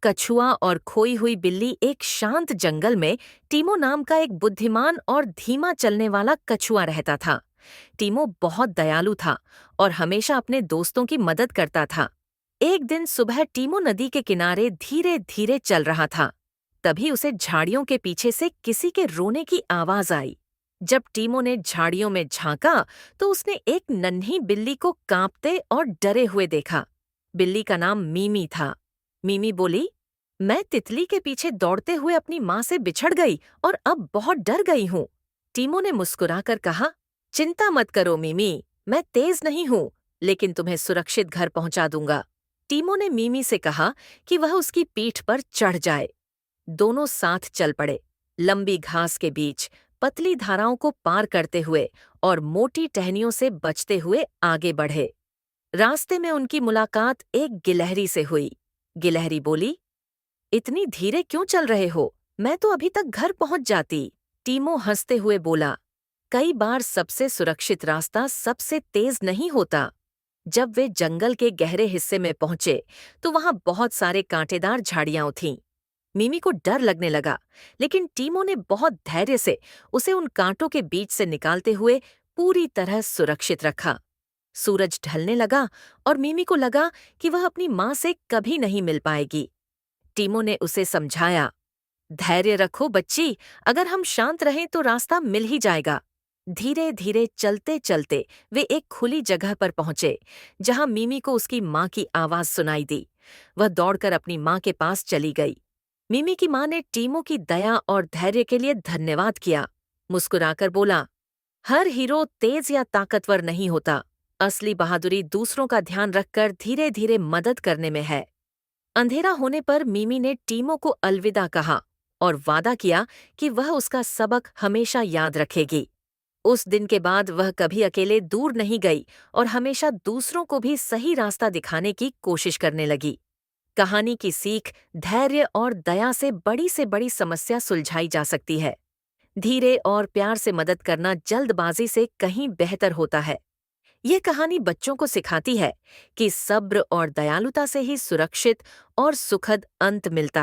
कछुआ और खोई हुई बिल्ली एक शांत जंगल में टीमो नाम का एक बुद्धिमान और धीमा चलने वाला कछुआ रहता था। टीमो बहुत दयालु था और हमेशा अपने दोस्तों की मदद करता था। एक दिन सुबह टीमो नदी के किनारे धीरे धीरे चल रहा था। तभी उसे झाड़ियों के पीछे से किसी के रोने की आवाज आई। जब टीमो ने झाड़ियों में झांका तो उसने एक नन्ही बिल्ली को कांपते और डरे हुए देखा। बिल्ली का नाम मीमी था। मीमी बोली, मैं तितली के पीछे दौड़ते हुए अपनी माँ से बिछड़ गई और अब बहुत डर गई हूँ। टीमो ने मुस्कुराकर कहा, चिंता मत करो मीमी, मैं तेज नहीं हूँ, लेकिन तुम्हें सुरक्षित घर पहुंचा दूंगा। टीमो ने मीमी से कहा कि वह उसकी पीठ पर चढ़ जाए। दोनों साथ चल पड़े, लंबी घास के बीच, पतली धाराओं को पार करते हुए और मोटी टहनियों से बचते हुए आगे बढ़े। रास्ते में उनकी मुलाकात एक गिलहरी से हुई। गिलहरी बोली, इतनी धीरे क्यों चल रहे हो? मैं तो अभी तक घर पहुंच जाती। टीमो हंसते हुए बोला, कई बार सबसे सुरक्षित रास्ता सबसे तेज नहीं होता। जब वे जंगल के गहरे हिस्से में पहुंचे तो वहां बहुत सारे कांटेदार झाड़ियां थीं। मिमी को डर लगने लगा, लेकिन टीमो ने बहुत धैर्य से उसे उन कांटों के बीच से निकालते हुए पूरी तरह सुरक्षित रखा। सूरज ढलने लगा और मिमी को लगा कि वह अपनी माँ से कभी नहीं मिल पाएगी। टीमो ने उसे समझाया, धैर्य रखो बच्ची, अगर हम शांत रहें तो रास्ता मिल ही जाएगा। धीरे धीरे चलते चलते वे एक खुली जगह पर पहुंचे, जहां मिमी को उसकी माँ की आवाज सुनाई दी। वह दौड़कर अपनी माँ के पास चली गई। मिमी की माँ ने टीमो की दया और धैर्य के लिए धन्यवाद किया। मुस्कुराकर बोला, हर हीरो तेज या ताकतवर नहीं होता। असली बहादुरी दूसरों का ध्यान रखकर धीरे धीरे मदद करने में है। अंधेरा होने पर मिमी ने टीमो को अलविदा कहा और वादा किया कि वह उसका सबक हमेशा याद रखेगी। उस दिन के बाद वह कभी अकेले दूर नहीं गई और हमेशा दूसरों को भी सही रास्ता दिखाने की कोशिश करने लगी। कहानी की सीख, धैर्य और दया से बड़ी समस्या सुलझाई जा सकती है। धीरे और प्यार से मदद करना जल्दबाजी से कहीं बेहतर होता है। यह कहानी बच्चों को सिखाती है कि सब्र और दयालुता से ही सुरक्षित और सुखद अंत मिलता है।